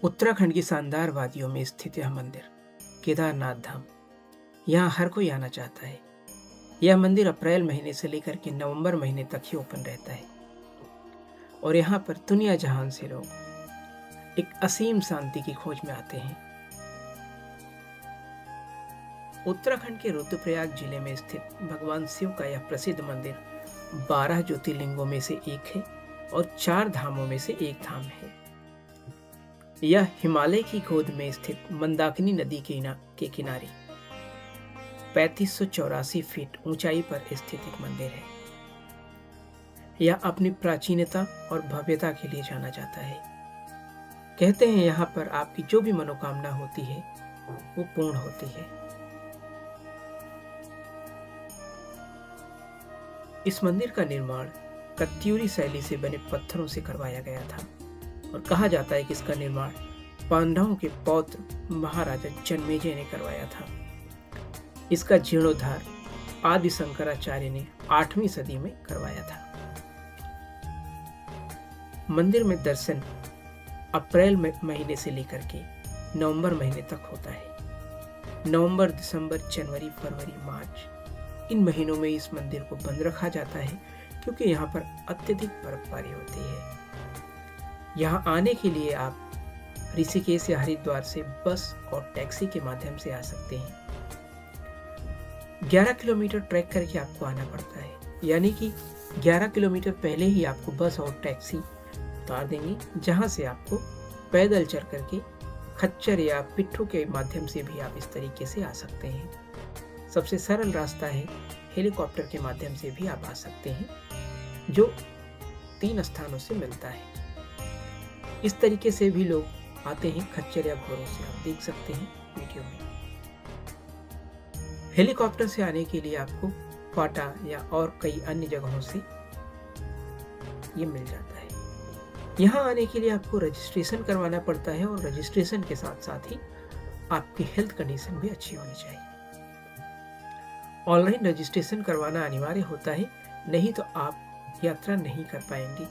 उत्तराखंड की शानदार वादियों में स्थित यह मंदिर केदारनाथ धाम, यहाँ हर कोई आना चाहता है। यह मंदिर अप्रैल महीने से लेकर के नवंबर महीने तक ही ओपन रहता है और यहाँ पर दुनिया जहान से लोग एक असीम शांति की खोज में आते हैं। उत्तराखंड के रुद्रप्रयाग जिले में स्थित भगवान शिव का यह प्रसिद्ध मंदिर 12 ज्योतिर्लिंगों में से एक है और 4 धामों में से एक धाम है। यह हिमालय की गोद में स्थित मंदाकिनी नदी के किनारे 3584 फीट ऊंचाई पर स्थित एक मंदिर है। यह अपनी प्राचीनता और भव्यता के लिए जाना जाता है। कहते हैं यहाँ पर आपकी जो भी मनोकामना होती है वो पूर्ण होती है। इस मंदिर का निर्माण कत्यूरी शैली से बने पत्थरों से करवाया गया था और कहा जाता है कि इसका निर्माण पांडवों के पौत्र महाराजा जन्मेजय ने करवाया था। इसका जीर्णोद्धार आदि शंकराचार्य ने 8वीं सदी में करवाया था। मंदिर में दर्शन अप्रैल महीने से लेकर के नवंबर महीने तक होता है। नवंबर, दिसंबर, जनवरी, फरवरी, मार्च इन महीनों में इस मंदिर को बंद रखा जाता है क्योंकि यहाँ पर अत्यधिक बर्फबारी होती है। यहाँ आने के लिए आप ऋषिकेश या हरिद्वार से बस और टैक्सी के माध्यम से आ सकते हैं। 11 किलोमीटर ट्रैक करके आपको आना पड़ता है, यानी कि 11 किलोमीटर पहले ही आपको बस और टैक्सी उतार देंगे, जहाँ से आपको पैदल चल करके खच्चर या पिट्ठू के माध्यम से भी आप इस तरीके से आ सकते हैं। सबसे सरल रास्ता है हेलीकॉप्टर के माध्यम से भी आप आ सकते हैं, जो 3 स्थानों से मिलता है। इस तरीके से भी लोग आते हैं खच्चर या घोड़ों से, आप देख सकते हैं वीडियो में। हेलीकॉप्टर से आने के लिए आपको क्वाटा या और कई अन्य जगहों से ये मिल जाता है। यहाँ आने के लिए आपको रजिस्ट्रेशन करवाना पड़ता है और रजिस्ट्रेशन के साथ साथ ही आपकी हेल्थ कंडीशन भी अच्छी होनी चाहिए। ऑनलाइन रजिस्ट्रेशन करवाना अनिवार्य होता है, नहीं तो आप यात्रा नहीं कर पाएंगे।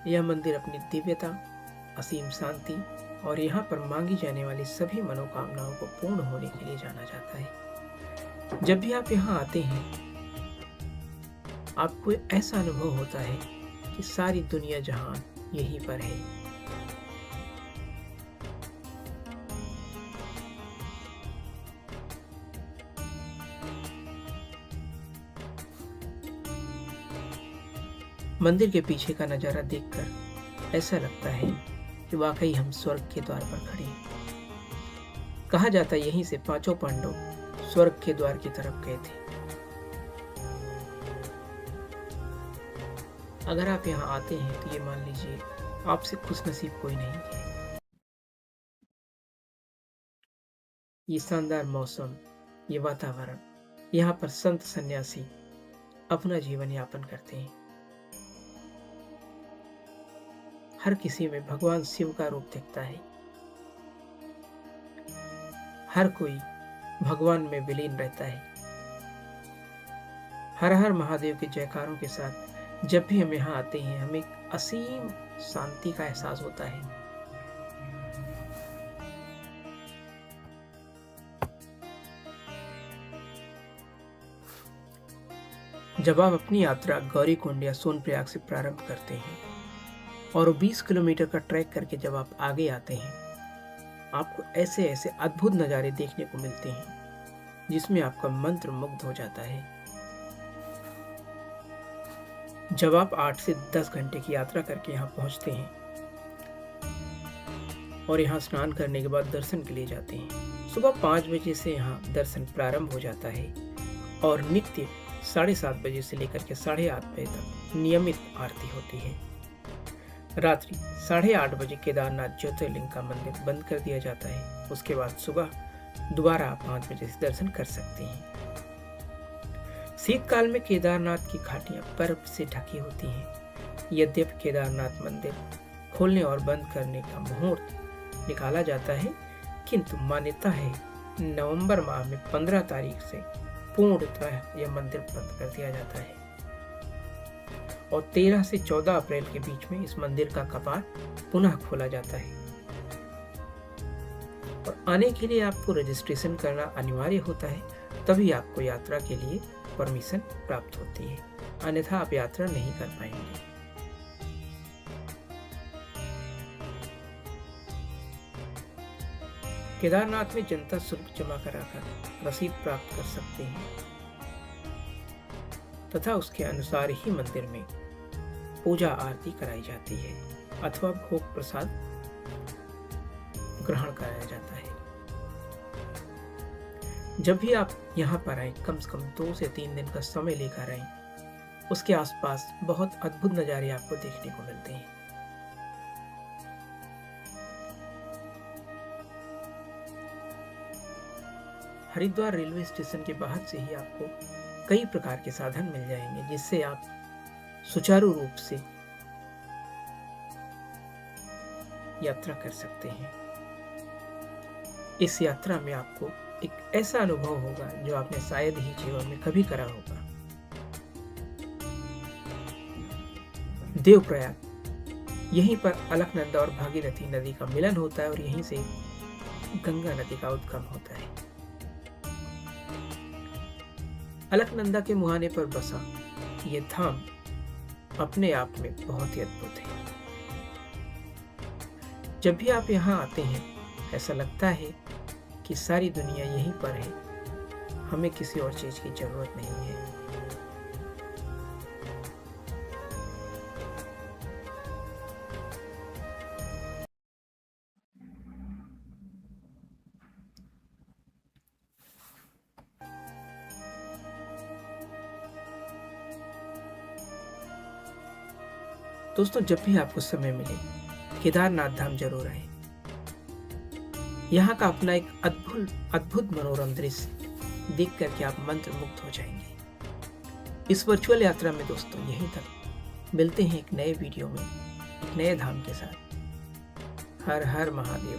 यह मंदिर अपनी दिव्यता, असीम शांति और यहाँ पर मांगी जाने वाली सभी मनोकामनाओं को पूर्ण होने के लिए जाना जाता है। जब भी आप यहाँ आते हैं आपको ऐसा अनुभव होता है कि सारी दुनिया जहान यहीं पर है। मंदिर के पीछे का नजारा देखकर ऐसा लगता है कि वाकई हम स्वर्ग के द्वार पर खड़े हैं। कहा जाता है यहीं से 5 पांडव स्वर्ग के द्वार की तरफ गए थे। अगर आप यहाँ आते हैं तो ये मान लीजिए आपसे खुशनसीब कोई नहीं है। ये शानदार मौसम, ये वातावरण, यहाँ पर संत सन्यासी अपना जीवन यापन करते हैं। हर किसी में भगवान शिव का रूप दिखता है। हर कोई भगवान में विलीन रहता है। हर हर महादेव के जयकारों के साथ जब भी हम यहाँ आते हैं हमें एक असीम शांति का एहसास होता है। जब आप अपनी यात्रा गौरीकुंड या सोनप्रयाग से प्रारंभ करते हैं और 20 किलोमीटर का ट्रैक करके जब आप आगे आते हैं, आपको ऐसे ऐसे अद्भुत नज़ारे देखने को मिलते हैं जिसमें आपका मंत्र मुग्ध हो जाता है। जब आप 8 से 10 घंटे की यात्रा करके यहाँ पहुँचते हैं और यहाँ स्नान करने के बाद दर्शन के लिए जाते हैं, सुबह 5 बजे से यहाँ दर्शन प्रारंभ हो जाता है और नित्य 7:30 बजे से लेकर के 8:30 बजे तक नियमित आरती होती है। रात्रि 8:30 बजे केदारनाथ ज्योतिर्लिंग का मंदिर बंद कर दिया जाता है। उसके बाद सुबह दोबारा आप 5 बजे से दर्शन कर सकते हैं। शीतकाल में केदारनाथ की घाटियां बर्फ से ढकी होती हैं। यद्यपि केदारनाथ मंदिर खोलने और बंद करने का मुहूर्त निकाला जाता है, किंतु मान्यता है नवंबर माह में 15 तारीख से पूर्णतः यह मंदिर बंद कर दिया जाता है और 13 से 14 अप्रैल के बीच में इस मंदिर का कपाट पुनः खोला जाता है। और आने के लिए आपको रजिस्ट्रेशन करना अनिवार्य होता है, तभी आपको यात्रा के लिए परमिशन प्राप्त होती है, अन्यथा आप यात्रा नहीं कर पाएंगे। केदारनाथ में जनता शुल्क जमा कराकर रसीद प्राप्त कर सकते हैं तथा उसके अनुसार ही मंदिर में पूजा आरती कराई जाती है अथवा भोग प्रसाद ग्रहण कराया जाता है। जब भी आप यहाँ पर आए, कम से कम 2 से 3 दिन का समय लेकर आए। उसके आसपास बहुत अद्भुत नज़ारे आपको देखने को मिलते हैं। हरिद्वार रेलवे स्टेशन के बाहर से ही आपको कई प्रकार के साधन मिल जाएंगे, जिससे आप सुचारू रूप से यात्रा कर सकते हैं। इस यात्रा में आपको एक ऐसा अनुभव होगा जो आपने शायद ही जीवन में कभी करा होगा। देवप्रयाग, यहीं पर अलकनंदा और भागीरथी नदी का मिलन होता है और यहीं से गंगा नदी का उद्गम होता है। अलकनंदा के मुहाने पर बसा ये धाम अपने आप में बहुत ही अद्भुत है। जब भी आप यहाँ आते हैं, ऐसा लगता है कि सारी दुनिया यहीं पर है, हमें किसी और चीज की जरूरत नहीं है। दोस्तों, जब भी आपको समय मिले, केदारनाथ धाम जरूर आए। यहाँ का अपना एक अद्भुत मनोरम दृश्य देख करके आप मंत्र मुग्ध हो जाएंगे। इस वर्चुअल यात्रा में दोस्तों यहीं तक। मिलते हैं एक नए वीडियो में, एक नए धाम के साथ। हर हर महादेव।